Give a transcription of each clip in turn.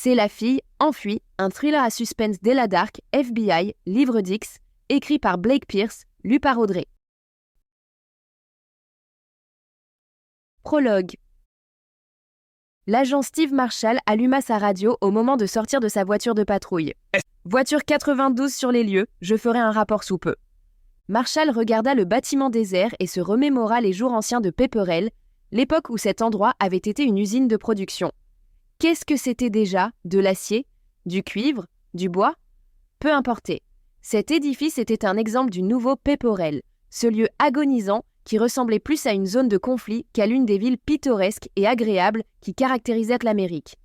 C'est La fille enfuie, un thriller à suspense d'Ella Dark, FBI, livre d'X, écrit par Blake Pierce, lu par Audrey. Prologue. L'agent Steve Marshall alluma sa radio au moment de sortir de sa voiture de patrouille. Voiture 92 sur les lieux, je ferai un rapport sous peu. Marshall regarda le bâtiment désert et se remémora les jours anciens de Pepperell, l'époque où cet endroit avait été une usine de production. Qu'est-ce que c'était déjà? De l'acier? Du cuivre? Du bois? Peu importait. Cet édifice était un exemple du nouveau Pepperell, ce lieu agonisant qui ressemblait plus à une zone de conflit qu'à l'une des villes pittoresques et agréables qui caractérisaient l'Amérique.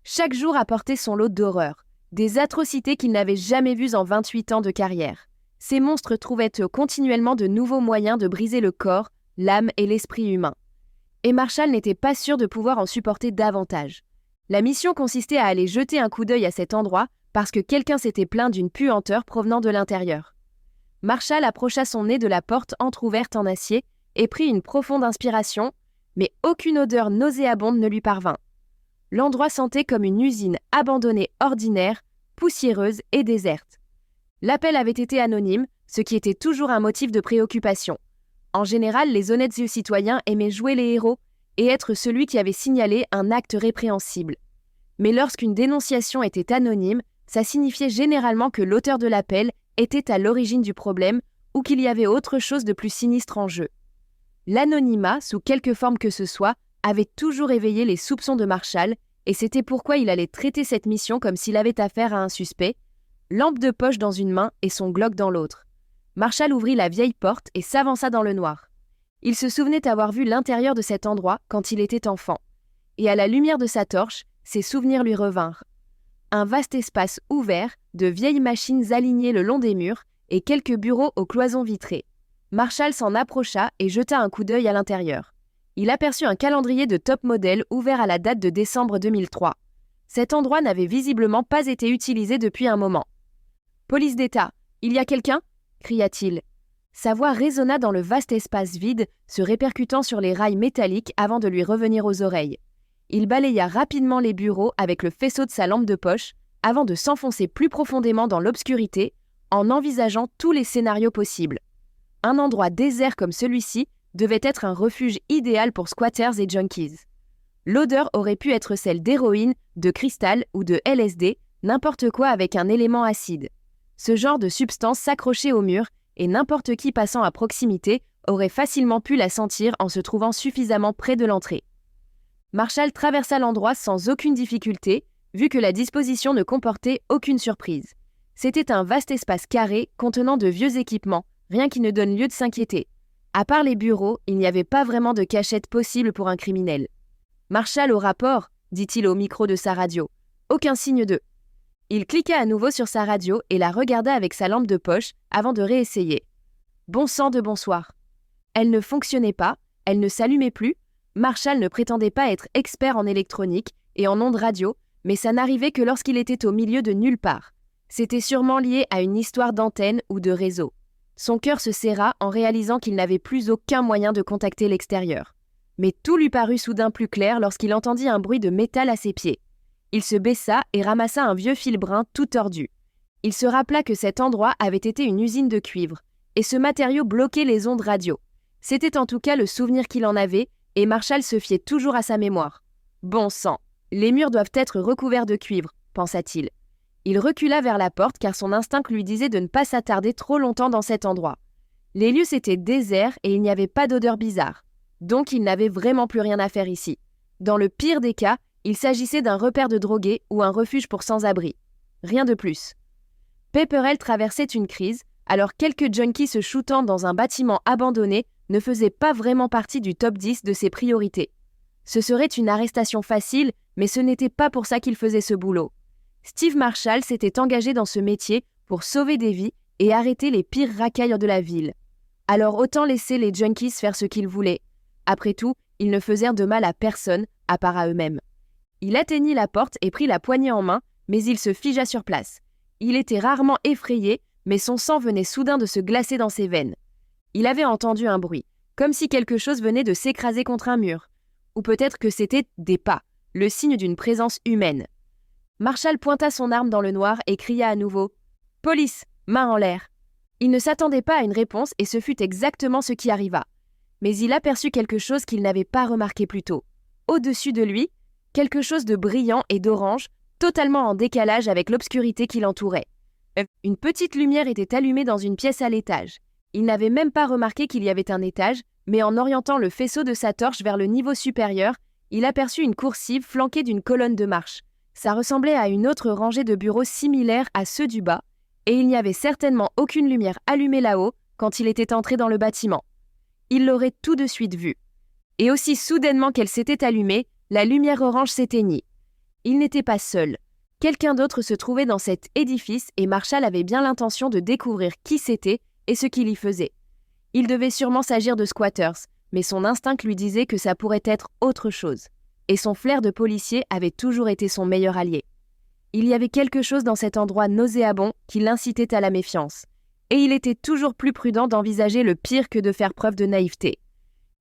Chaque jour apportait son lot d'horreurs, des atrocités qu'il n'avait jamais vues en 28 ans de carrière. Ces monstres trouvaient continuellement de nouveaux moyens de briser le corps, l'âme et l'esprit humain. Et Marshall n'était pas sûr de pouvoir en supporter davantage. La mission consistait à aller jeter un coup d'œil à cet endroit parce que quelqu'un s'était plaint d'une puanteur provenant de l'intérieur. Marshall approcha son nez de la porte entr'ouverte en acier et prit une profonde inspiration, mais aucune odeur nauséabonde ne lui parvint. L'endroit sentait comme une usine abandonnée ordinaire, poussiéreuse et déserte. L'appel avait été anonyme, ce qui était toujours un motif de préoccupation. En général, les honnêtes citoyens aimaient jouer les héros et être celui qui avait signalé un acte répréhensible. Mais lorsqu'une dénonciation était anonyme, ça signifiait généralement que l'auteur de l'appel était à l'origine du problème ou qu'il y avait autre chose de plus sinistre en jeu. L'anonymat, sous quelque forme que ce soit, avait toujours éveillé les soupçons de Marshall et c'était pourquoi il allait traiter cette mission comme s'il avait affaire à un suspect, lampe de poche dans une main et son Glock dans l'autre. Marshall ouvrit la vieille porte et s'avança dans le noir. Il se souvenait avoir vu l'intérieur de cet endroit quand il était enfant. Et à la lumière de sa torche, ses souvenirs lui revinrent. Un vaste espace ouvert, de vieilles machines alignées le long des murs et quelques bureaux aux cloisons vitrées. Marshall s'en approcha et jeta un coup d'œil à l'intérieur. Il aperçut un calendrier de top modèle ouvert à la date de décembre 2003. Cet endroit n'avait visiblement pas été utilisé depuis un moment. « Police d'État, il y a quelqu'un ?» cria-t-il. Sa voix résonna dans le vaste espace vide, se répercutant sur les rails métalliques avant de lui revenir aux oreilles. Il balaya rapidement les bureaux avec le faisceau de sa lampe de poche, avant de s'enfoncer plus profondément dans l'obscurité, en envisageant tous les scénarios possibles. Un endroit désert comme celui-ci devait être un refuge idéal pour squatters et junkies. L'odeur aurait pu être celle d'héroïne, de cristal ou de LSD, n'importe quoi avec un élément acide. Ce genre de substance s'accrochait au mur et n'importe qui passant à proximité aurait facilement pu la sentir en se trouvant suffisamment près de l'entrée. Marshall traversa l'endroit sans aucune difficulté, vu que la disposition ne comportait aucune surprise. C'était un vaste espace carré contenant de vieux équipements, rien qui ne donne lieu de s'inquiéter. À part les bureaux, il n'y avait pas vraiment de cachette possible pour un criminel. « Marshall au rapport », dit-il au micro de sa radio. « Aucun signe d'eux. » Il cliqua à nouveau sur sa radio et la regarda avec sa lampe de poche avant de réessayer. Bon sang de bonsoir. Elle ne fonctionnait pas, elle ne s'allumait plus. Marshall ne prétendait pas être expert en électronique et en ondes radio, mais ça n'arrivait que lorsqu'il était au milieu de nulle part. C'était sûrement lié à une histoire d'antenne ou de réseau. Son cœur se serra en réalisant qu'il n'avait plus aucun moyen de contacter l'extérieur. Mais tout lui parut soudain plus clair lorsqu'il entendit un bruit de métal à ses pieds. Il se baissa et ramassa un vieux fil brun tout tordu. Il se rappela que cet endroit avait été une usine de cuivre, et ce matériau bloquait les ondes radio. C'était en tout cas le souvenir qu'il en avait, et Marshall se fiait toujours à sa mémoire. Bon sang, les murs doivent être recouverts de cuivre, pensa-t-il. Il recula vers la porte car son instinct lui disait de ne pas s'attarder trop longtemps dans cet endroit. Les lieux étaient déserts et il n'y avait pas d'odeur bizarre. Donc il n'avait vraiment plus rien à faire ici. Dans le pire des cas, il s'agissait d'un repère de drogués ou un refuge pour sans-abri. Rien de plus. Pepperell traversait une crise, alors quelques junkies se shootant dans un bâtiment abandonné ne faisaient pas vraiment partie du top 10 de ses priorités. Ce serait une arrestation facile, mais ce n'était pas pour ça qu'il faisait ce boulot. Steve Marshall s'était engagé dans ce métier pour sauver des vies et arrêter les pires racailles de la ville. Alors autant laisser les junkies faire ce qu'ils voulaient. Après tout, ils ne faisaient de mal à personne, à part à eux-mêmes. Il atteignit la porte et prit la poignée en main, mais il se figea sur place. Il était rarement effrayé, mais son sang venait soudain de se glacer dans ses veines. Il avait entendu un bruit, comme si quelque chose venait de s'écraser contre un mur. Ou peut-être que c'était des pas, le signe d'une présence humaine. Marshall pointa son arme dans le noir et cria à nouveau « Police !» main en l'air. Il ne s'attendait pas à une réponse et ce fut exactement ce qui arriva. Mais il aperçut quelque chose qu'il n'avait pas remarqué plus tôt. Au-dessus de lui, quelque chose de brillant et d'orange, totalement en décalage avec l'obscurité qui l'entourait. Une petite lumière était allumée dans une pièce à l'étage. Il n'avait même pas remarqué qu'il y avait un étage, mais en orientant le faisceau de sa torche vers le niveau supérieur, il aperçut une coursive flanquée d'une colonne de marche. Ça ressemblait à une autre rangée de bureaux similaires à ceux du bas, et il n'y avait certainement aucune lumière allumée là-haut quand il était entré dans le bâtiment. Il l'aurait tout de suite vue. Et aussi soudainement qu'elle s'était allumée, la lumière orange s'éteignit. Il n'était pas seul. Quelqu'un d'autre se trouvait dans cet édifice et Marshall avait bien l'intention de découvrir qui c'était et ce qu'il y faisait. Il devait sûrement s'agir de squatters, mais son instinct lui disait que ça pourrait être autre chose. Et son flair de policier avait toujours été son meilleur allié. Il y avait quelque chose dans cet endroit nauséabond qui l'incitait à la méfiance. Et il était toujours plus prudent d'envisager le pire que de faire preuve de naïveté.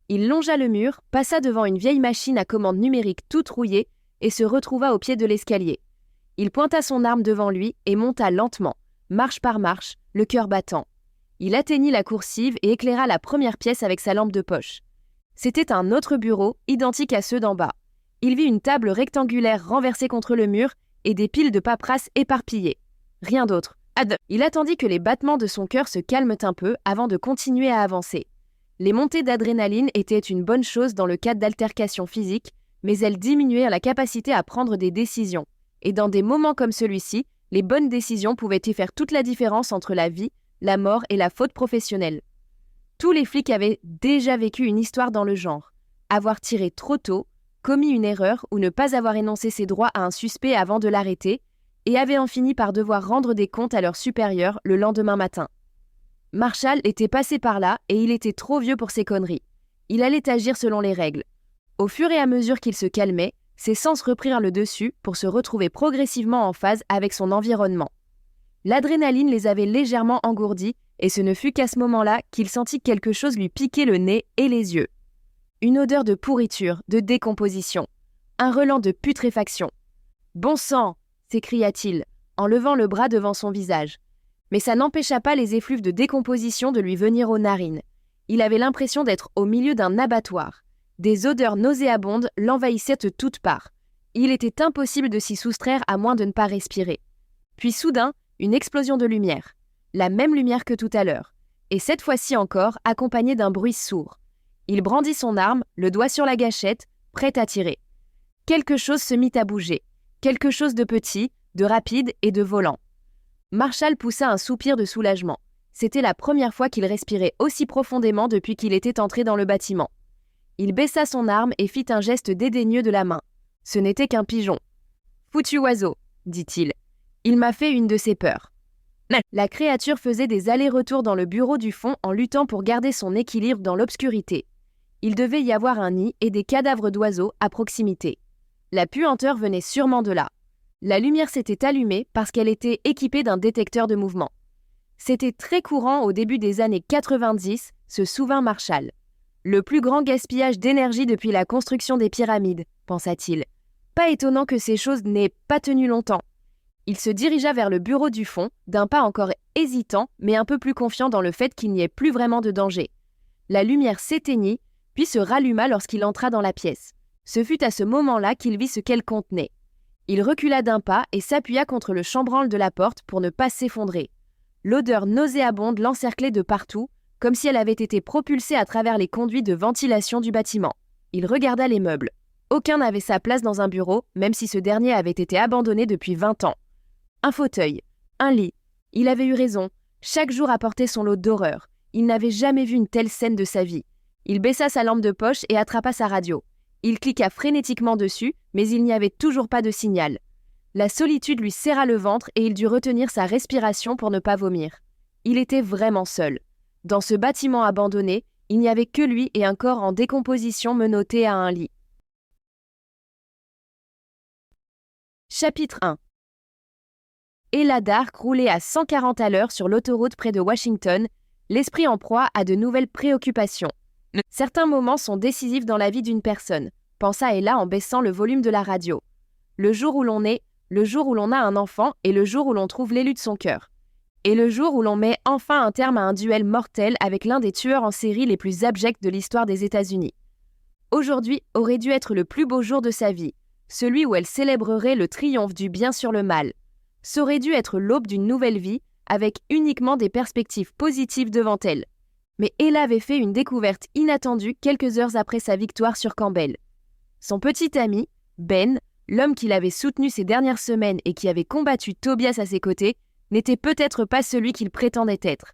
Il longea le mur, passa devant une vieille machine à commande numérique toute rouillée et se retrouva au pied de l'escalier. Il pointa son arme devant lui et monta lentement, marche par marche, le cœur battant. Il atteignit la coursive et éclaira la première pièce avec sa lampe de poche. C'était un autre bureau, identique à ceux d'en bas. Il vit une table rectangulaire renversée contre le mur et des piles de paperasse éparpillées. Rien d'autre. Il attendit que les battements de son cœur se calment un peu avant de continuer à avancer. Les montées d'adrénaline étaient une bonne chose dans le cadre d'altercations physiques, mais elles diminuaient la capacité à prendre des décisions. Et dans des moments comme celui-ci, les bonnes décisions pouvaient y faire toute la différence entre la vie, la mort et la faute professionnelle. Tous les flics avaient déjà vécu une histoire dans le genre. Avoir tiré trop tôt, commis une erreur ou ne pas avoir énoncé ses droits à un suspect avant de l'arrêter, et avaient en fini par devoir rendre des comptes à leurs supérieurs le lendemain matin. Marshall était passé par là et il était trop vieux pour ces conneries. Il allait agir selon les règles. Au fur et à mesure qu'il se calmait, ses sens reprirent le dessus pour se retrouver progressivement en phase avec son environnement. L'adrénaline les avait légèrement engourdis et ce ne fut qu'à ce moment-là qu'il sentit quelque chose lui piquer le nez et les yeux. Une odeur de pourriture, de décomposition, un relent de putréfaction. « Bon sang !» s'écria-t-il, en levant le bras devant son visage. Mais ça n'empêcha pas les effluves de décomposition de lui venir aux narines. Il avait l'impression d'être au milieu d'un abattoir. Des odeurs nauséabondes l'envahissaient de toutes parts. Il était impossible de s'y soustraire à moins de ne pas respirer. Puis soudain, une explosion de lumière. La même lumière que tout à l'heure. Et cette fois-ci encore, accompagnée d'un bruit sourd. Il brandit son arme, le doigt sur la gâchette, prêt à tirer. Quelque chose se mit à bouger. Quelque chose de petit, de rapide et de volant. Marshall poussa un soupir de soulagement. C'était la première fois qu'il respirait aussi profondément depuis qu'il était entré dans le bâtiment. Il baissa son arme et fit un geste dédaigneux de la main. Ce n'était qu'un pigeon. « Foutu oiseau », dit-il. « Il m'a fait une de ses peurs. » La créature faisait des allers-retours dans le bureau du fond en luttant pour garder son équilibre dans l'obscurité. Il devait y avoir un nid et des cadavres d'oiseaux à proximité. La puanteur venait sûrement de là. La lumière s'était allumée parce qu'elle était équipée d'un détecteur de mouvement. C'était très courant au début des années 90, se souvint Marshall. Le plus grand gaspillage d'énergie depuis la construction des pyramides, pensa-t-il. Pas étonnant que ces choses n'aient pas tenu longtemps. Il se dirigea vers le bureau du fond, d'un pas encore hésitant, mais un peu plus confiant dans le fait qu'il n'y ait plus vraiment de danger. La lumière s'éteignit, puis se ralluma lorsqu'il entra dans la pièce. Ce fut à ce moment-là qu'il vit ce qu'elle contenait. Il recula d'un pas et s'appuya contre le chambranle de la porte pour ne pas s'effondrer. L'odeur nauséabonde l'encerclait de partout, comme si elle avait été propulsée à travers les conduits de ventilation du bâtiment. Il regarda les meubles. Aucun n'avait sa place dans un bureau, même si ce dernier avait été abandonné depuis 20 ans. Un fauteuil, un lit. Il avait eu raison. Chaque jour apportait son lot d'horreur. Il n'avait jamais vu une telle scène de sa vie. Il baissa sa lampe de poche et attrapa sa radio. Il cliqua frénétiquement dessus, mais il n'y avait toujours pas de signal. La solitude lui serra le ventre et il dut retenir sa respiration pour ne pas vomir. Il était vraiment seul. Dans ce bâtiment abandonné, il n'y avait que lui et un corps en décomposition menotté à un lit. Chapitre 1. Ella Dark roulait à 140 à l'heure sur l'autoroute près de Washington, l'esprit en proie à de nouvelles préoccupations. Certains moments sont décisifs dans la vie d'une personne, pensa Ella en baissant le volume de la radio. Le jour où l'on est le jour où l'on a un enfant et le jour où l'on trouve l'élu de son cœur. Et le jour où l'on met enfin un terme à un duel mortel avec l'un des tueurs en série les plus abjects de l'histoire des États-Unis. Aujourd'hui aurait dû être le plus beau jour de sa vie, celui où elle célébrerait le triomphe du bien sur le mal. Ça aurait dû être l'aube d'une nouvelle vie, avec uniquement des perspectives positives devant elle. Mais Ella avait fait une découverte inattendue quelques heures après sa victoire sur Campbell. Son petit ami, Ben, l'homme qui l'avait soutenu ces dernières semaines et qui avait combattu Tobias à ses côtés, n'était peut-être pas celui qu'il prétendait être.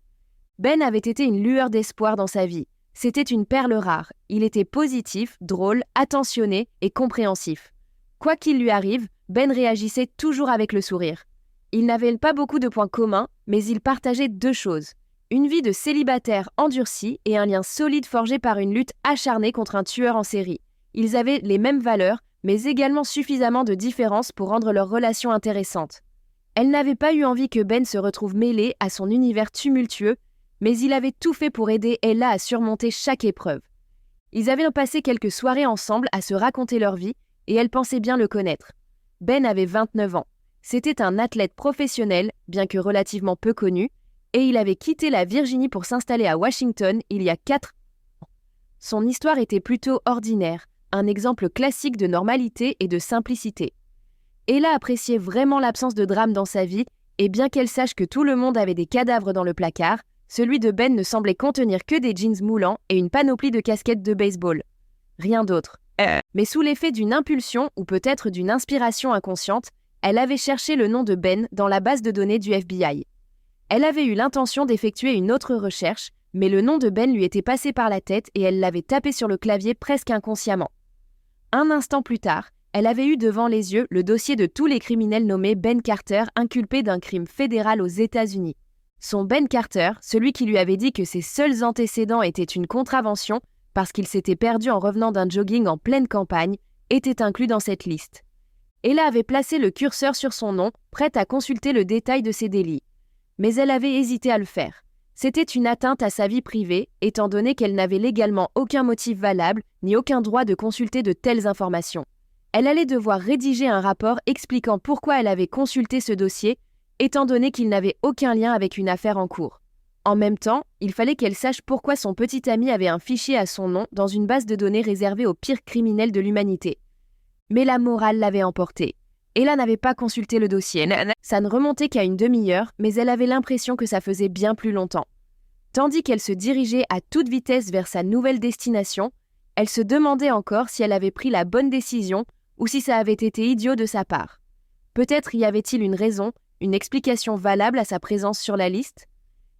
Ben avait été une lueur d'espoir dans sa vie. C'était une perle rare. Il était positif, drôle, attentionné et compréhensif. Quoi qu'il lui arrive, Ben réagissait toujours avec le sourire. Ils n'avaient pas beaucoup de points communs, mais ils partageaient deux choses. Une vie de célibataire endurcie et un lien solide forgé par une lutte acharnée contre un tueur en série. Ils avaient les mêmes valeurs, mais également suffisamment de différences pour rendre leur relation intéressante. Elle n'avait pas eu envie que Ben se retrouve mêlé à son univers tumultueux, mais il avait tout fait pour aider Ella à surmonter chaque épreuve. Ils avaient passé quelques soirées ensemble à se raconter leur vie, et elle pensait bien le connaître. Ben avait 29 ans. C'était un athlète professionnel, bien que relativement peu connu, et il avait quitté la Virginie pour s'installer à Washington il y a 4 ans. Son histoire était plutôt ordinaire, un exemple classique de normalité et de simplicité. Ella appréciait vraiment l'absence de drame dans sa vie, et bien qu'elle sache que tout le monde avait des cadavres dans le placard, celui de Ben ne semblait contenir que des jeans moulants et une panoplie de casquettes de baseball. Rien d'autre. Mais sous l'effet d'une impulsion ou peut-être d'une inspiration inconsciente, elle avait cherché le nom de Ben dans la base de données du FBI. Elle avait eu l'intention d'effectuer une autre recherche, mais le nom de Ben lui était passé par la tête et elle l'avait tapé sur le clavier presque inconsciemment. Un instant plus tard, elle avait eu devant les yeux le dossier de tous les criminels nommés Ben Carter inculpés d'un crime fédéral aux États-Unis. Son Ben Carter, celui qui lui avait dit que ses seuls antécédents étaient une contravention parce qu'il s'était perdu en revenant d'un jogging en pleine campagne, était inclus dans cette liste. Ella avait placé le curseur sur son nom, prête à consulter le détail de ses délits. Mais elle avait hésité à le faire. C'était une atteinte à sa vie privée, étant donné qu'elle n'avait légalement aucun motif valable, ni aucun droit de consulter de telles informations. Elle allait devoir rédiger un rapport expliquant pourquoi elle avait consulté ce dossier, étant donné qu'il n'avait aucun lien avec une affaire en cours. En même temps, il fallait qu'elle sache pourquoi son petit ami avait un fichier à son nom dans une base de données réservée aux pires criminels de l'humanité. Mais la morale l'avait emportée. Ella n'avait pas consulté le dossier. Ça ne remontait qu'à une demi-heure, mais elle avait l'impression que ça faisait bien plus longtemps. Tandis qu'elle se dirigeait à toute vitesse vers sa nouvelle destination, elle se demandait encore si elle avait pris la bonne décision ou si ça avait été idiot de sa part. Peut-être y avait-il une raison, une explication valable à sa présence sur la liste.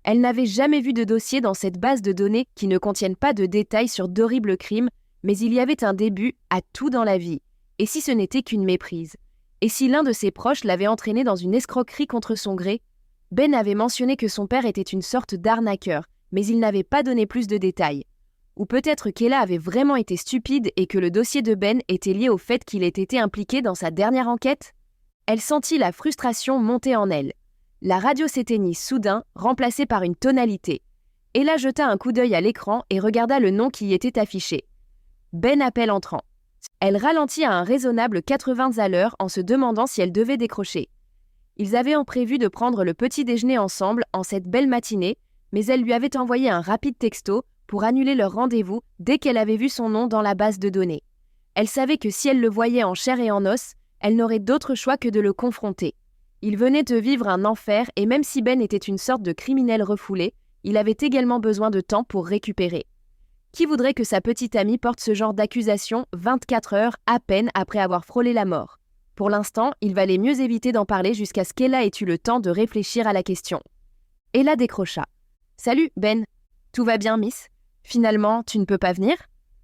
Elle n'avait jamais vu de dossier dans cette base de données qui ne contienne pas de détails sur d'horribles crimes, mais il y avait un début à tout dans la vie. Et si ce n'était qu'une méprise? Et si l'un de ses proches l'avait entraîné dans une escroquerie contre son gré? Ben avait mentionné que son père était une sorte d'arnaqueur, mais il n'avait pas donné plus de détails. Ou peut-être qu'Ella avait vraiment été stupide et que le dossier de Ben était lié au fait qu'il ait été impliqué dans sa dernière enquête? Elle sentit la frustration monter en elle. La radio s'éteignit soudain, remplacée par une tonalité. Ella jeta un coup d'œil à l'écran et regarda le nom qui y était affiché. Ben appel entrant. Elle ralentit à un raisonnable 80 à l'heure en se demandant si elle devait décrocher. Ils avaient prévu de prendre le petit déjeuner ensemble en cette belle matinée, mais elle lui avait envoyé un rapide texto pour annuler leur rendez-vous dès qu'elle avait vu son nom dans la base de données. Elle savait que si elle le voyait en chair et en os, elle n'aurait d'autre choix que de le confronter. Il venait de vivre un enfer et même si Ben était une sorte de criminel refoulé, il avait également besoin de temps pour récupérer. Qui voudrait que sa petite amie porte ce genre d'accusation 24 heures à peine après avoir frôlé la mort? Pour l'instant, il valait mieux éviter d'en parler jusqu'à ce qu'Ella ait eu le temps de réfléchir à la question. Ella décrocha. « Salut, Ben. Tout va bien, Miss? Finalement, tu ne peux pas venir? »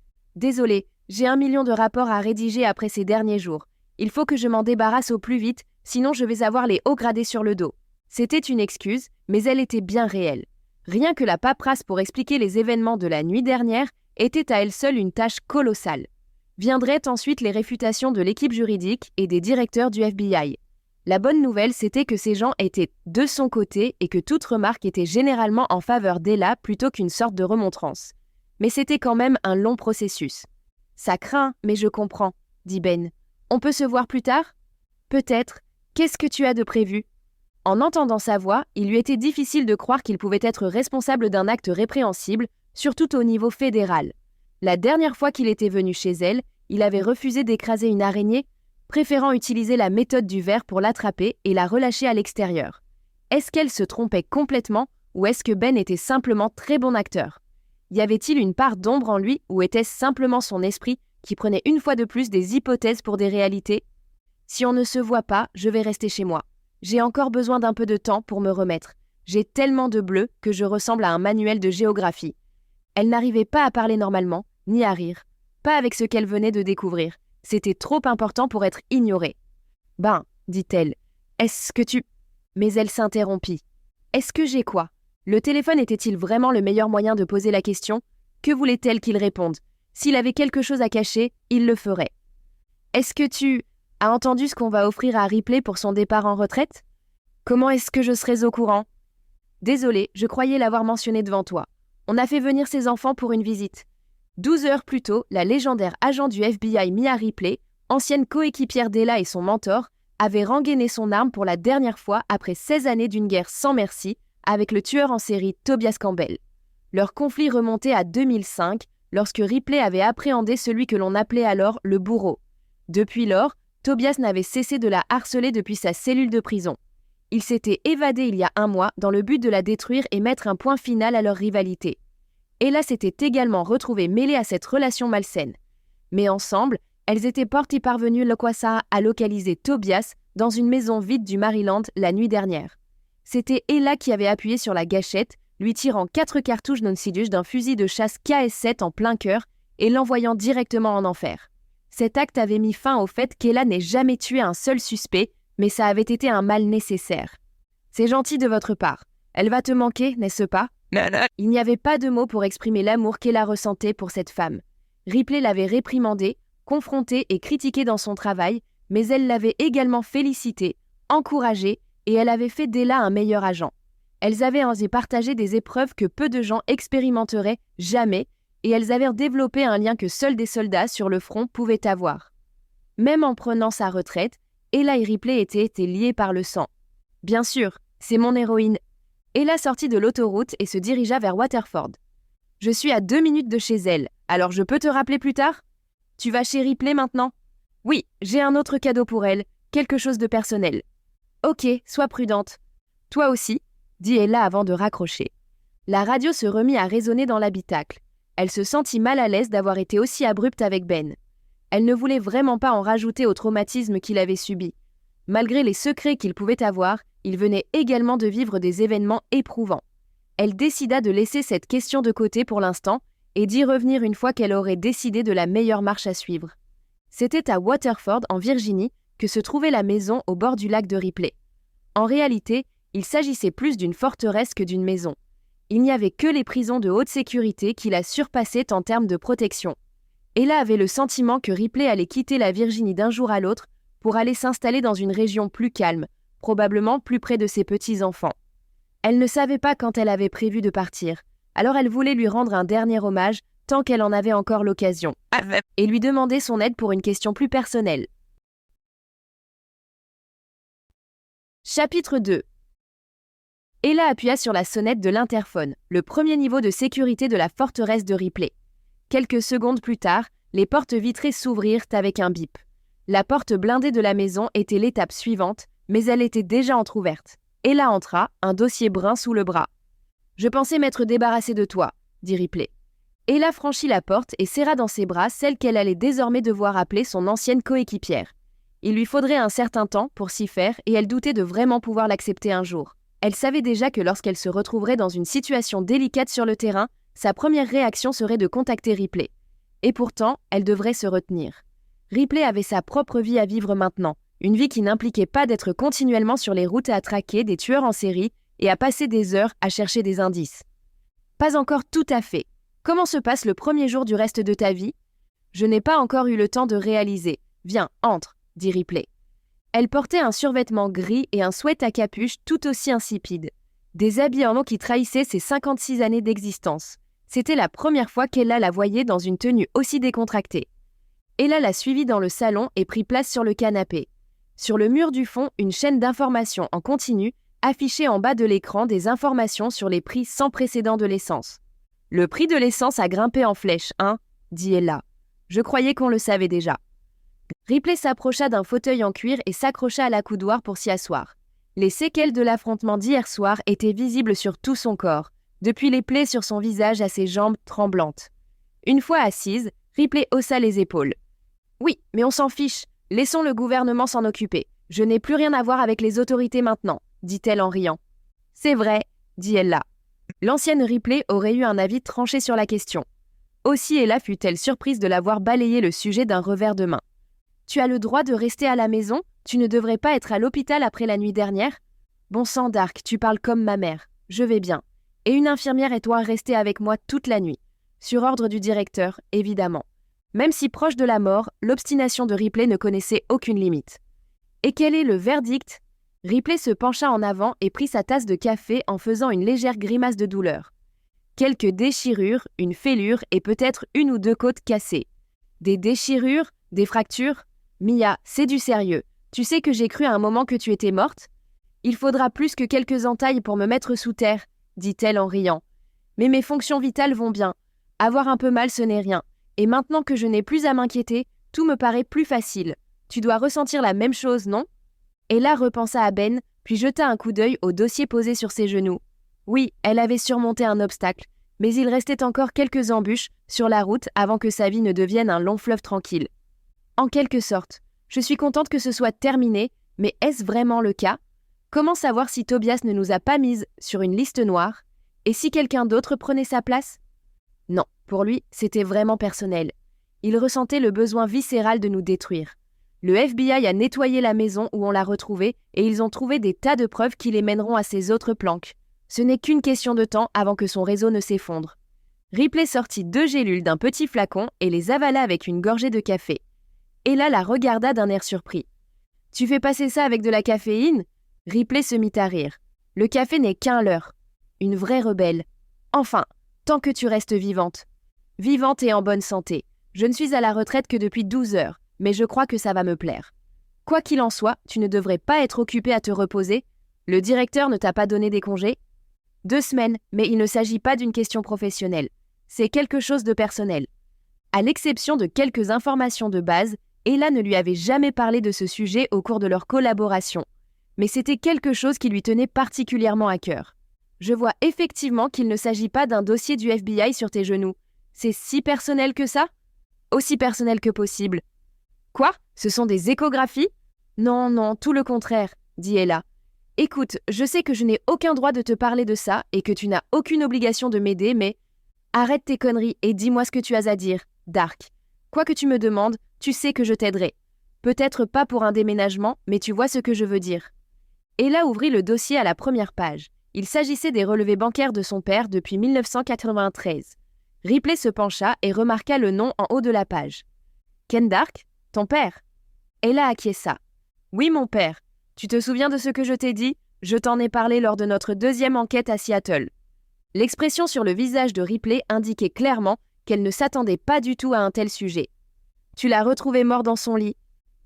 « Désolée, j'ai 1 million de rapports à rédiger après ces derniers jours. Il faut que je m'en débarrasse au plus vite, sinon je vais avoir les hauts gradés sur le dos. » C'était une excuse, mais elle était bien réelle. Rien que la paperasse pour expliquer les événements de la nuit dernière était à elle seule une tâche colossale. Viendraient ensuite les réfutations de l'équipe juridique et des directeurs du FBI. La bonne nouvelle, c'était que ces gens étaient de son côté et que toute remarque était généralement en faveur d'Ella plutôt qu'une sorte de remontrance. Mais c'était quand même un long processus. « Ça craint, mais je comprends, » dit Ben. « On peut se voir plus tard ?»« Peut-être. Qu'est-ce que tu as de prévu ? En entendant sa voix, il lui était difficile de croire qu'il pouvait être responsable d'un acte répréhensible, surtout au niveau fédéral. La dernière fois qu'il était venu chez elle, il avait refusé d'écraser une araignée, préférant utiliser la méthode du verre pour l'attraper et la relâcher à l'extérieur. Est-ce qu'elle se trompait complètement ou est-ce que Ben était simplement très bon acteur ? Y avait-il une part d'ombre en lui ou était-ce simplement son esprit qui prenait une fois de plus des hypothèses pour des réalités ? Si on ne se voit pas, je vais rester chez moi. J'ai encore besoin d'un peu de temps pour me remettre. J'ai tellement de bleu que je ressemble à un manuel de géographie. Elle n'arrivait pas à parler normalement, ni à rire. Pas avec ce qu'elle venait de découvrir. C'était trop important pour être ignoré. « Ben, dit-elle, est-ce que tu… » Mais elle s'interrompit. « Est-ce que j'ai quoi ?» Le téléphone était-il vraiment le meilleur moyen de poser la question ? Que voulait-elle qu'il réponde ? S'il avait quelque chose à cacher, il le ferait. « Est-ce que tu… as entendu ce qu'on va offrir à Ripley pour son départ en retraite ? Comment est-ce que je serais au courant ? Désolée, je croyais l'avoir mentionné devant toi. On a fait venir ses enfants pour une visite. 12 heures plus tôt, la légendaire agent du FBI Mia Ripley, ancienne coéquipière d'Ella et son mentor, avait rengainé son arme pour la dernière fois après 16 années d'une guerre sans merci avec le tueur en série Tobias Campbell. Leur conflit remontait à 2005, lorsque Ripley avait appréhendé celui que l'on appelait alors le bourreau. Depuis lors, Tobias n'avait cessé de la harceler depuis sa cellule de prison. Il s'était évadé il y a un mois dans le but de la détruire et mettre un point final à leur rivalité. Ella s'était également retrouvée mêlée à cette relation malsaine. Mais ensemble, elles étaient parties parvenues à localiser Tobias dans une maison vide du Maryland la nuit dernière. C'était Ella qui avait appuyé sur la gâchette, lui tirant 4 cartouches non-sidus d'un fusil de chasse KS-7 en plein cœur et l'envoyant directement en enfer. Cet acte avait mis fin au fait qu'Ella n'ait jamais tué un seul suspect, mais ça avait été un mal nécessaire. C'est gentil de votre part. Elle va te manquer, n'est-ce pas ? Il n'y avait pas de mots pour exprimer l'amour qu'Ella ressentait pour cette femme. Ripley l'avait réprimandée, confrontée et critiquée dans son travail, mais elle l'avait également félicitée, encouragée, et elle avait fait d'Ella un meilleur agent. Elles avaient ainsi partagé des épreuves que peu de gens expérimenteraient jamais, et elles avaient développé un lien que seuls des soldats sur le front pouvaient avoir. Même en prenant sa retraite, Ella et Ripley étaient liés par le sang. Bien sûr, c'est mon héroïne. Ella sortit de l'autoroute et se dirigea vers Waterford. Je suis à 2 minutes de chez elle, alors je peux te rappeler plus tard ? Tu vas chez Ripley maintenant ? Oui, j'ai un autre cadeau pour elle, quelque chose de personnel. Ok, sois prudente. Toi aussi, dit Ella avant de raccrocher. La radio se remit à résonner dans l'habitacle. Elle se sentit mal à l'aise d'avoir été aussi abrupte avec Ben. Elle ne voulait vraiment pas en rajouter au traumatisme qu'il avait subi. Malgré les secrets qu'il pouvait avoir, il venait également de vivre des événements éprouvants. Elle décida de laisser cette question de côté pour l'instant et d'y revenir une fois qu'elle aurait décidé de la meilleure marche à suivre. C'était à Waterford, en Virginie, que se trouvait la maison au bord du lac de Ripley. En réalité, il s'agissait plus d'une forteresse que d'une maison. Il n'y avait que les prisons de haute sécurité qui la surpassaient en termes de protection. Ella avait le sentiment que Ripley allait quitter la Virginie d'un jour à l'autre pour aller s'installer dans une région plus calme, probablement plus près de ses petits-enfants. Elle ne savait pas quand elle avait prévu de partir, alors elle voulait lui rendre un dernier hommage tant qu'elle en avait encore l'occasion, et lui demander son aide pour une question plus personnelle. Chapitre 2. Ella appuya sur la sonnette de l'interphone, le premier niveau de sécurité de la forteresse de Ripley. Quelques secondes plus tard, les portes vitrées s'ouvrirent avec un bip. La porte blindée de la maison était l'étape suivante, mais elle était déjà entr'ouverte. Ella entra, un dossier brun sous le bras. « Je pensais m'être débarrassée de toi, » dit Ripley. Ella franchit la porte et serra dans ses bras celle qu'elle allait désormais devoir appeler son ancienne coéquipière. Il lui faudrait un certain temps pour s'y faire et elle doutait de vraiment pouvoir l'accepter un jour. Elle savait déjà que lorsqu'elle se retrouverait dans une situation délicate sur le terrain, sa première réaction serait de contacter Ripley. Et pourtant, elle devrait se retenir. Ripley avait sa propre vie à vivre maintenant, une vie qui n'impliquait pas d'être continuellement sur les routes à traquer des tueurs en série et à passer des heures à chercher des indices. Pas encore tout à fait. Comment se passe le premier jour du reste de ta vie ? Je n'ai pas encore eu le temps de réaliser. Viens, entre, dit Ripley. Elle portait un survêtement gris et un sweat à capuche tout aussi insipide. Des habillements qui trahissaient ses 56 années d'existence. C'était la première fois qu'Ella la voyait dans une tenue aussi décontractée. Ella la suivit dans le salon et prit place sur le canapé. Sur le mur du fond, une chaîne d'informations en continu affichait en bas de l'écran des informations sur les prix sans précédent de l'essence. « Le prix de l'essence a grimpé en flèche, hein ?» dit Ella. « Je croyais qu'on le savait déjà. » Ripley s'approcha d'un fauteuil en cuir et s'accrocha à la coudoir pour s'y asseoir. Les séquelles de l'affrontement d'hier soir étaient visibles sur tout son corps, depuis les plaies sur son visage à ses jambes tremblantes. Une fois assise, Ripley haussa les épaules. « Oui, mais on s'en fiche. Laissons le gouvernement s'en occuper. Je n'ai plus rien à voir avec les autorités maintenant, dit-elle en riant. C'est vrai, dit Ella. L'ancienne Ripley aurait eu un avis tranché sur la question. Aussi Ella fut-elle surprise de la voir balayer le sujet d'un revers de main. Tu as le droit de rester à la maison? Tu ne devrais pas être à l'hôpital après la nuit dernière? Bon sang, Dark, tu parles comme ma mère. Je vais bien. Et une infirmière et toi rester avec moi toute la nuit. Sur ordre du directeur, évidemment. Même si proche de la mort, l'obstination de Ripley ne connaissait aucune limite. Et quel est le verdict? Ripley se pencha en avant et prit sa tasse de café en faisant une légère grimace de douleur. Quelques déchirures, une fêlure et peut-être une ou deux côtes cassées. Des déchirures? Des fractures? Mia, c'est du sérieux. Tu sais que j'ai cru à un moment que tu étais morte? Il faudra plus que quelques entailles pour me mettre sous terre, dit-elle en riant. Mais mes fonctions vitales vont bien. Avoir un peu mal, ce n'est rien. Et maintenant que je n'ai plus à m'inquiéter, tout me paraît plus facile. Tu dois ressentir la même chose, non? Ella repensa à Ben, puis jeta un coup d'œil au dossier posé sur ses genoux. Oui, elle avait surmonté un obstacle, mais il restait encore quelques embûches sur la route avant que sa vie ne devienne un long fleuve tranquille. En quelque sorte, je suis contente que ce soit terminé, mais est-ce vraiment le cas? Comment savoir si Tobias ne nous a pas mises sur une liste noire? Et si quelqu'un d'autre prenait sa place? Non, pour lui, c'était vraiment personnel. Il ressentait le besoin viscéral de nous détruire. Le FBI a nettoyé la maison où on l'a retrouvée et ils ont trouvé des tas de preuves qui les mèneront à ses autres planques. Ce n'est qu'une question de temps avant que son réseau ne s'effondre. Ripley sortit 2 gélules d'un petit flacon et les avala avec une gorgée de café. Ella la regarda d'un air surpris. « Tu fais passer ça avec de la caféine ?» Ripley se mit à rire. « Le café n'est qu'un leurre. Une vraie rebelle. Enfin, tant que tu restes vivante. Vivante et en bonne santé. Je ne suis à la retraite que depuis 12 heures, mais je crois que ça va me plaire. Quoi qu'il en soit, tu ne devrais pas être occupée à te reposer. Le directeur ne t'a pas donné des congés? 2 semaines, mais il ne s'agit pas d'une question professionnelle. C'est quelque chose de personnel. À l'exception de quelques informations de base, Ella ne lui avait jamais parlé de ce sujet au cours de leur collaboration. Mais c'était quelque chose qui lui tenait particulièrement à cœur. Je vois effectivement qu'il ne s'agit pas d'un dossier du FBI sur tes genoux. C'est si personnel que ça? Aussi personnel que possible. Quoi? Ce sont des échographies? Non, non, tout le contraire, dit Ella. Écoute, je sais que je n'ai aucun droit de te parler de ça et que tu n'as aucune obligation de m'aider, mais... Arrête tes conneries et dis-moi ce que tu as à dire, Dark. Quoi que tu me demandes, tu sais que je t'aiderai. Peut-être pas pour un déménagement, mais tu vois ce que je veux dire. Ella ouvrit le dossier à la première page. Il s'agissait des relevés bancaires de son père depuis 1993. Ripley se pencha et remarqua le nom en haut de la page. Ken Dark? Ton père? Ella acquiesça. Oui, mon père. Tu te souviens de ce que je t'ai dit? Je t'en ai parlé lors de notre 2e enquête à Seattle. L'expression sur le visage de Ripley indiquait clairement qu'elle ne s'attendait pas du tout à un tel sujet. Tu l'as retrouvé mort dans son lit?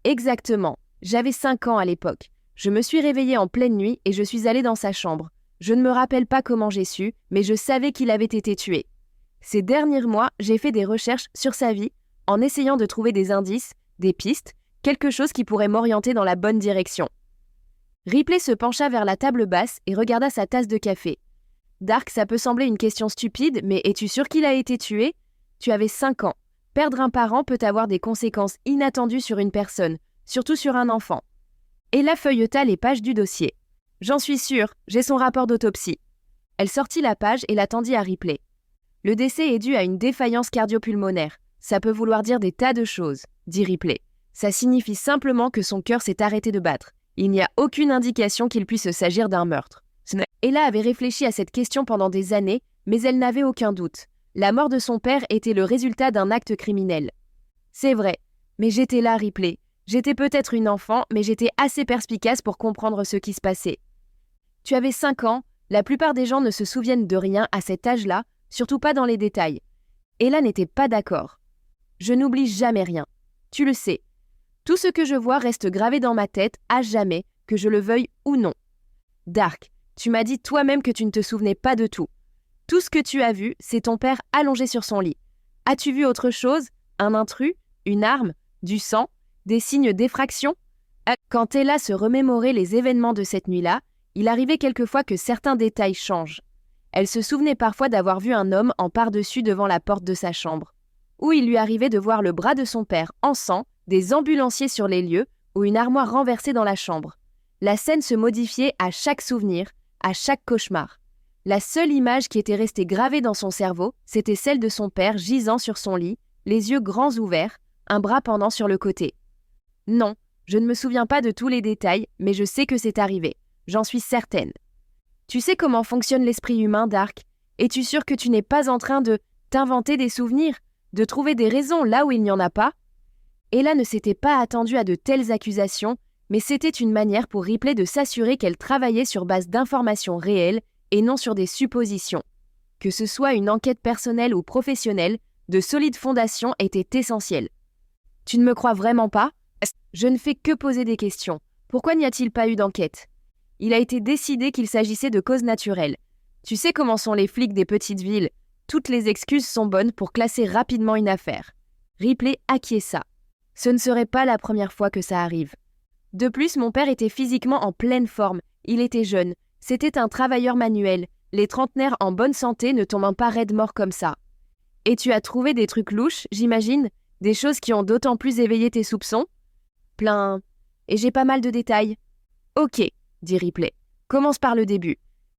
Exactement. J'avais 5 ans à l'époque. Je me suis réveillée en pleine nuit et je suis allée dans sa chambre. Je ne me rappelle pas comment j'ai su, mais je savais qu'il avait été tué. Ces derniers mois, j'ai fait des recherches sur sa vie en essayant de trouver des indices, des pistes, quelque chose qui pourrait m'orienter dans la bonne direction. Ripley se pencha vers la table basse et regarda sa tasse de café. Dark, ça peut sembler une question stupide, mais es-tu sûr qu'il a été tué? Tu avais 5 ans. Perdre un parent peut avoir des conséquences inattendues sur une personne, surtout sur un enfant. Ella feuilleta les pages du dossier. J'en suis sûre, j'ai son rapport d'autopsie. Elle sortit la page et la tendit à Ripley. Le décès est dû à une défaillance cardio-pulmonaire. Ça peut vouloir dire des tas de choses, dit Ripley. Ça signifie simplement que son cœur s'est arrêté de battre. Il n'y a aucune indication qu'il puisse s'agir d'un meurtre. Ella avait réfléchi à cette question pendant des années, mais elle n'avait aucun doute. La mort de son père était le résultat d'un acte criminel. C'est vrai, mais j'étais là, Ripley. J'étais peut-être une enfant, mais j'étais assez perspicace pour comprendre ce qui se passait. Tu avais 5 ans, la plupart des gens ne se souviennent de rien à cet âge-là, surtout pas dans les détails. Ella n'était pas d'accord. Je n'oublie jamais rien. Tu le sais. Tout ce que je vois reste gravé dans ma tête à jamais, que je le veuille ou non. Dark, tu m'as dit toi-même que tu ne te souvenais pas de tout. Tout ce que tu as vu, c'est ton père allongé sur son lit. As-tu vu autre chose? Un intrus? Une arme? Du sang? Des signes d'effraction? Quand Ella se remémorait les événements de cette nuit-là, il arrivait quelquefois que certains détails changent. Elle se souvenait parfois d'avoir vu un homme en par-dessus devant la porte de sa chambre. Ou il lui arrivait de voir le bras de son père en sang, des ambulanciers sur les lieux, ou une armoire renversée dans la chambre. La scène se modifiait à chaque souvenir, à chaque cauchemar. La seule image qui était restée gravée dans son cerveau, c'était celle de son père gisant sur son lit, les yeux grands ouverts, un bras pendant sur le côté. Non, je ne me souviens pas de tous les détails, mais je sais que c'est arrivé. J'en suis certaine. Tu sais comment fonctionne l'esprit humain, Dark? Es-tu sûr que tu n'es pas en train de t'inventer des souvenirs, de trouver des raisons là où il n'y en a pas? Ella ne s'était pas attendue à de telles accusations, mais c'était une manière pour Ripley de s'assurer qu'elle travaillait sur base d'informations réelles et non sur des suppositions. Que ce soit une enquête personnelle ou professionnelle, de solides fondations étaient essentielles. Tu ne me crois vraiment pas? Je ne fais que poser des questions. Pourquoi n'y a-t-il pas eu d'enquête? Il a été décidé qu'il s'agissait de causes naturelles. Tu sais comment sont les flics des petites villes. Toutes les excuses sont bonnes pour classer rapidement une affaire. Ripley acquiesça. Ce ne serait pas la première fois que ça arrive. De plus, mon père était physiquement en pleine forme. Il était jeune. C'était un travailleur manuel. Les trentenaires en bonne santé ne tombent pas raides morts comme ça. Et tu as trouvé des trucs louches, j'imagine? Des choses qui ont d'autant plus éveillé tes soupçons? Plein. Et j'ai pas mal de détails. Ok, dit Ripley. Commence par le début.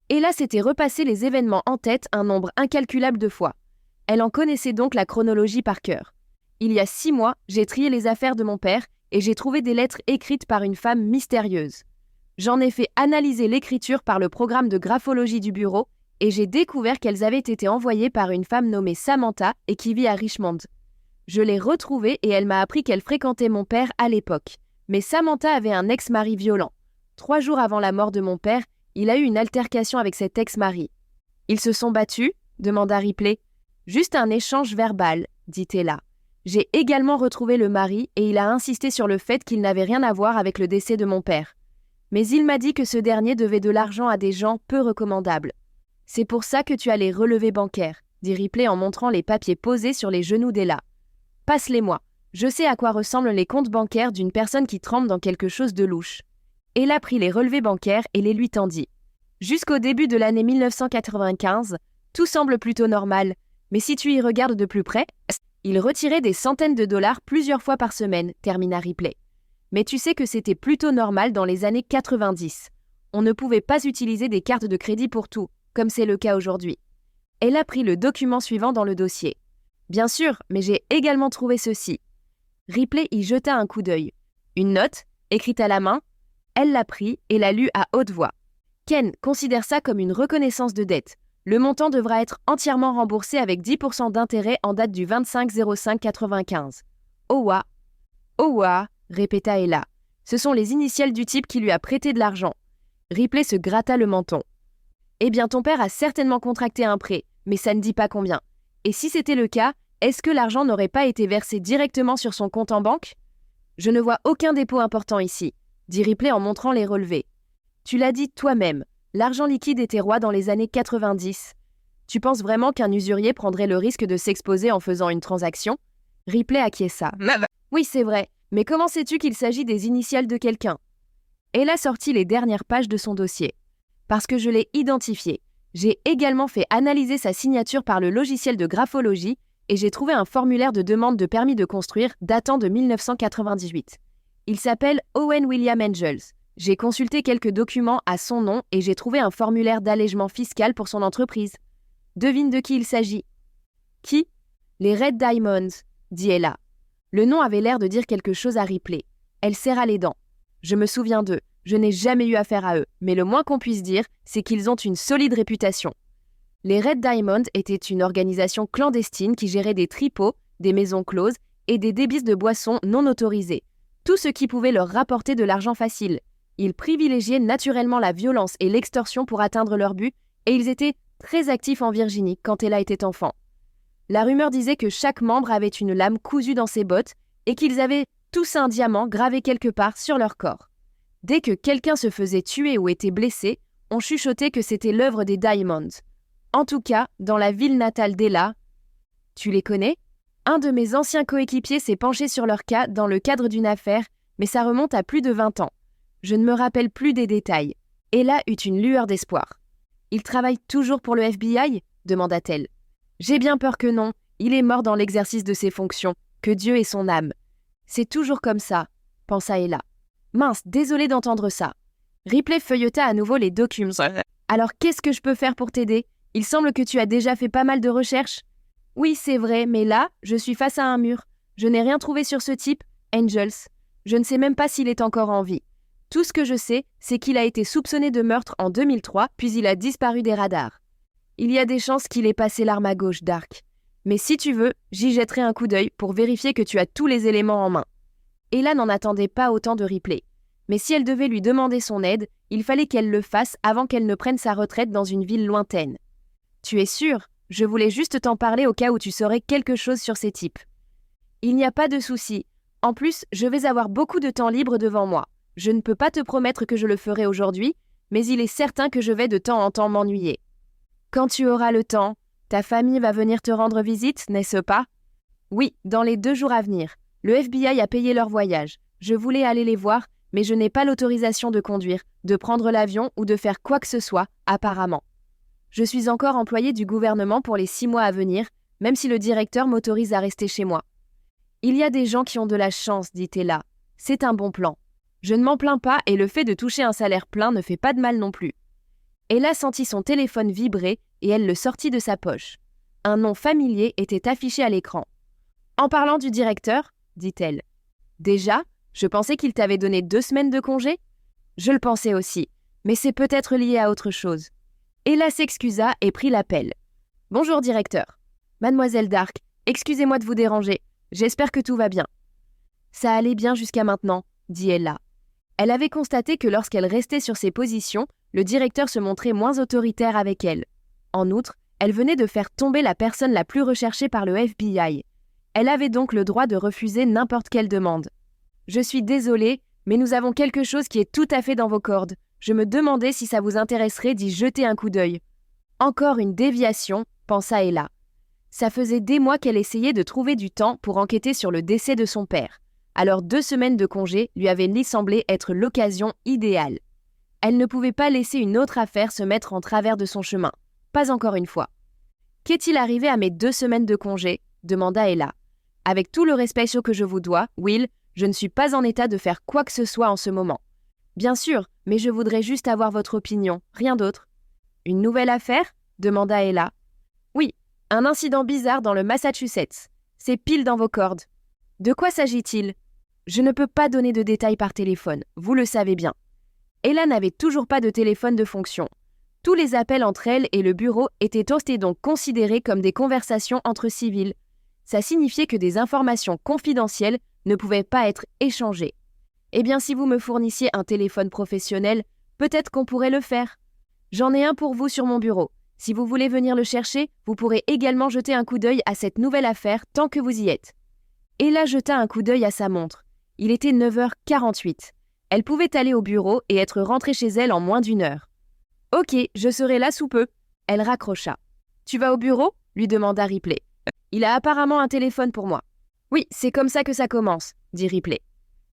Ella s'était repassé les événements en tête un nombre incalculable de fois. Elle en connaissait donc la chronologie par cœur. Il y a 6 mois, j'ai trié les affaires de mon père et j'ai trouvé des lettres écrites par une femme mystérieuse. J'en ai fait analyser l'écriture par le programme de graphologie du bureau et j'ai découvert qu'elles avaient été envoyées par une femme nommée Samantha et qui vit à Richmond. Je l'ai retrouvée et elle m'a appris qu'elle fréquentait mon père à l'époque. Mais Samantha avait un ex-mari violent. 3 jours avant la mort de mon père, il a eu une altercation avec cet ex-mari. « Ils se sont battus ?» demanda Ripley. « Juste un échange verbal, » dit Ella. « J'ai également retrouvé le mari et il a insisté sur le fait qu'il n'avait rien à voir avec le décès de mon père. Mais il m'a dit que ce dernier devait de l'argent à des gens peu recommandables. C'est pour ça que tu as les relevés bancaires, » dit Ripley en montrant les papiers posés sur les genoux d'Ella. « Passe-les-moi. Je sais à quoi ressemblent les comptes bancaires d'une personne qui trempe dans quelque chose de louche. » Ella prit les relevés bancaires et les lui tendit. Jusqu'au début de l'année 1995, tout semble plutôt normal, mais si tu y regardes de plus près, il retirait des centaines de dollars plusieurs fois par semaine, termina Ripley. Mais tu sais que c'était plutôt normal dans les années 90. On ne pouvait pas utiliser des cartes de crédit pour tout, comme c'est le cas aujourd'hui. Ella prit le document suivant dans le dossier. Bien sûr, mais j'ai également trouvé ceci. Ripley y jeta un coup d'œil. Une note, écrite à la main. Elle la prit et la lut à haute voix. Ken considère ça comme une reconnaissance de dette. Le montant devra être entièrement remboursé avec 10% d'intérêt en date du 25/05/95. Owa. Owa, répéta Ella. Ce sont les initiales du type qui lui a prêté de l'argent. Ripley se gratta le menton. Eh bien, ton père a certainement contracté un prêt, mais ça ne dit pas combien. Et si c'était le cas, est-ce que l'argent n'aurait pas été versé directement sur son compte en banque? Je ne vois aucun dépôt important ici, dit Ripley en montrant les relevés. Tu l'as dit toi-même, l'argent liquide était roi dans les années 90. Tu penses vraiment qu'un usurier prendrait le risque de s'exposer en faisant une transaction? Ripley acquiesça. Oui, c'est vrai, mais comment sais-tu qu'il s'agit des initiales de quelqu'un? Elle sortit les dernières pages de son dossier. Parce que je l'ai identifié. J'ai également fait analyser sa signature par le logiciel de graphologie et j'ai trouvé un formulaire de demande de permis de construire datant de 1998. Il s'appelle Owen William Angels. J'ai consulté quelques documents à son nom et j'ai trouvé un formulaire d'allègement fiscal pour son entreprise. Devine de qui il s'agit. Qui? Les Red Diamonds, dit Ella. Le nom avait l'air de dire quelque chose à Ripley. Elle serra les dents. Je me souviens d'eux. Je n'ai jamais eu affaire à eux, mais le moins qu'on puisse dire, c'est qu'ils ont une solide réputation. Les Red Diamonds étaient une organisation clandestine qui gérait des tripots, des maisons closes et des débits de boissons non autorisés. Tout ce qui pouvait leur rapporter de l'argent facile. Ils privilégiaient naturellement la violence et l'extorsion pour atteindre leur but, et ils étaient très actifs en Virginie quand Ella était enfant. La rumeur disait que chaque membre avait une lame cousue dans ses bottes et qu'ils avaient tous un diamant gravé quelque part sur leur corps. Dès que quelqu'un se faisait tuer ou était blessé, on chuchotait que c'était l'œuvre des Diamonds. En tout cas, dans la ville natale d'Ella. Tu les connais ? Un de mes anciens coéquipiers s'est penché sur leur cas dans le cadre d'une affaire, mais ça remonte à plus de 20 ans. Je ne me rappelle plus des détails. Ella eut une lueur d'espoir. « Il travaille toujours pour le FBI ?» demanda-t-elle. « J'ai bien peur que non. Il est mort dans l'exercice de ses fonctions. Que Dieu ait son âme. » « C'est toujours comme ça, » pensa Ella. « Mince, désolée d'entendre ça. » Ripley feuilleta à nouveau les documents. « Alors qu'est-ce que je peux faire pour t'aider ? Il semble que tu as déjà fait pas mal de recherches. » « Oui, c'est vrai, mais là, je suis face à un mur. Je n'ai rien trouvé sur ce type, Angels. Je ne sais même pas s'il est encore en vie. Tout ce que je sais, c'est qu'il a été soupçonné de meurtre en 2003, puis il a disparu des radars. Il y a des chances qu'il ait passé l'arme à gauche, Dark. Mais si tu veux, j'y jetterai un coup d'œil pour vérifier que tu as tous les éléments en main. » Ella n'en attendait pas autant de Ripley. Mais si elle devait lui demander son aide, il fallait qu'elle le fasse avant qu'elle ne prenne sa retraite dans une ville lointaine. « Tu es sûre ? Je voulais juste t'en parler au cas où tu saurais quelque chose sur ces types. » « Il n'y a pas de souci. En plus, je vais avoir beaucoup de temps libre devant moi. Je ne peux pas te promettre que je le ferai aujourd'hui, mais il est certain que je vais de temps en temps m'ennuyer. Quand tu auras le temps, ta famille va venir te rendre visite, n'est-ce pas ? Oui, dans les 2 jours à venir. Le FBI a payé leur voyage. Je voulais aller les voir, mais je n'ai pas l'autorisation de conduire, de prendre l'avion ou de faire quoi que ce soit, apparemment. Je suis encore employée du gouvernement pour les 6 mois à venir, même si le directeur m'autorise à rester chez moi. Il y a des gens qui ont de la chance, dit Ella. C'est un bon plan. Je ne m'en plains pas et le fait de toucher un salaire plein ne fait pas de mal non plus. Ella sentit son téléphone vibrer et elle le sortit de sa poche. Un nom familier était affiché à l'écran. « En parlant du directeur, dit-elle. Déjà, je pensais qu'il t'avait donné 2 semaines de congé ? Je le pensais aussi, mais c'est peut-être lié à autre chose. » Ella s'excusa et prit l'appel. « Bonjour, directeur. Mademoiselle Dark, excusez-moi de vous déranger. J'espère que tout va bien. »« Ça allait bien jusqu'à maintenant, » dit Ella. Elle avait constaté que lorsqu'elle restait sur ses positions, le directeur se montrait moins autoritaire avec elle. En outre, elle venait de faire tomber la personne la plus recherchée par le FBI. Elle avait donc le droit de refuser n'importe quelle demande. « Je suis désolée, mais nous avons quelque chose qui est tout à fait dans vos cordes. Je me demandais si ça vous intéresserait d'y jeter un coup d'œil. » Encore une déviation, pensa Ella. Ça faisait des mois qu'elle essayait de trouver du temps pour enquêter sur le décès de son père. Alors 2 semaines de congé lui avaient semblé être l'occasion idéale. Elle ne pouvait pas laisser une autre affaire se mettre en travers de son chemin. Pas encore une fois. « Qu'est-il arrivé à mes 2 semaines de congé ?» demanda Ella. « Avec tout le respect que je vous dois, Will, je ne suis pas en état de faire quoi que ce soit en ce moment. » « Bien sûr, mais je voudrais juste avoir votre opinion, rien d'autre. »« Une nouvelle affaire ?» demanda Ella. « Oui, un incident bizarre dans le Massachusetts. C'est pile dans vos cordes. »« De quoi s'agit-il ?»« Je ne peux pas donner de détails par téléphone, vous le savez bien. » Ella n'avait toujours pas de téléphone de fonction. Tous les appels entre elle et le bureau étaient donc considérés comme des conversations entre civils. Ça signifiait que des informations confidentielles ne pouvaient pas être échangées. Eh bien, si vous me fournissiez un téléphone professionnel, peut-être qu'on pourrait le faire. J'en ai un pour vous sur mon bureau. Si vous voulez venir le chercher, vous pourrez également jeter un coup d'œil à cette nouvelle affaire tant que vous y êtes. Ella jeta un coup d'œil à sa montre. Il était 9h48. Elle pouvait aller au bureau et être rentrée chez elle en moins d'1 heure. « Ok, je serai là sous peu. » Elle raccrocha. « Tu vas au bureau ?» lui demanda Ripley. « Il a apparemment un téléphone pour moi. »« Oui, c'est comme ça que ça commence, » dit Ripley.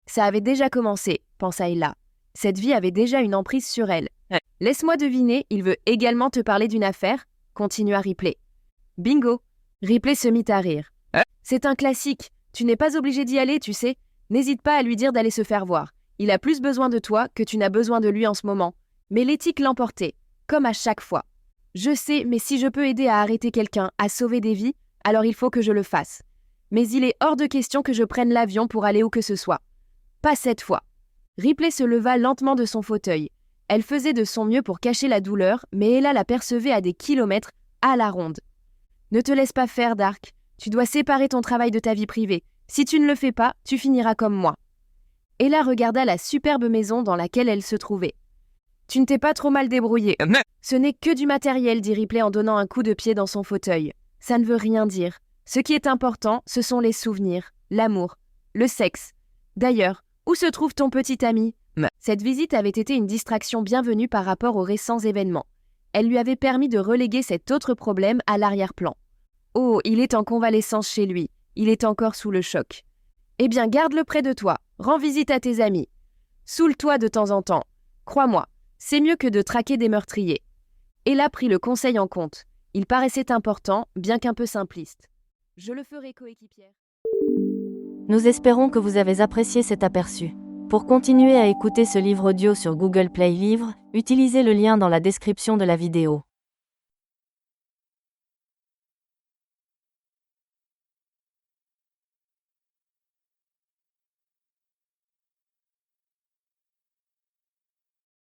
Ça avait déjà commencé, pensa Ella. Cette vie avait déjà une emprise sur elle. « Laisse-moi deviner, il veut également te parler d'une affaire ?» continua Ripley. « Bingo !» Ripley se mit à rire. « C'est un classique. Tu n'es pas obligé d'y aller, tu sais. N'hésite pas à lui dire d'aller se faire voir. Il a plus besoin de toi que tu n'as besoin de lui en ce moment. » Mais l'éthique l'emportait, comme à chaque fois. « Je sais, mais si je peux aider à arrêter quelqu'un, à sauver des vies, alors il faut que je le fasse. Mais il est hors de question que je prenne l'avion pour aller où que ce soit. Pas cette fois. » Ripley se leva lentement de son fauteuil. Elle faisait de son mieux pour cacher la douleur, mais Ella la percevait à des kilomètres, à la ronde. « Ne te laisse pas faire, Dark. Tu dois séparer ton travail de ta vie privée. Si tu ne le fais pas, tu finiras comme moi. » Ella regarda la superbe maison dans laquelle elle se trouvait. « Tu ne t'es pas trop mal débrouillé. »« Ce n'est que du matériel, » dit Ripley en donnant un coup de pied dans son fauteuil. « Ça ne veut rien dire. Ce qui est important, ce sont les souvenirs, l'amour, le sexe. D'ailleurs, où se trouve ton petit ami ? Cette visite avait été une distraction bienvenue par rapport aux récents événements. Elle lui avait permis de reléguer cet autre problème à l'arrière-plan. Oh, il est en convalescence chez lui. Il est encore sous le choc. Eh bien, garde-le près de toi. Rends visite à tes amis. Soule-toi de temps en temps. Crois-moi, c'est mieux que de traquer des meurtriers. Ella prit le conseil en compte. Il paraissait important, bien qu'un peu simpliste. Je le ferai, coéquipière. Nous espérons que vous avez apprécié cet aperçu. Pour continuer à écouter ce livre audio sur Google Play Livres, utilisez le lien dans la description de la vidéo.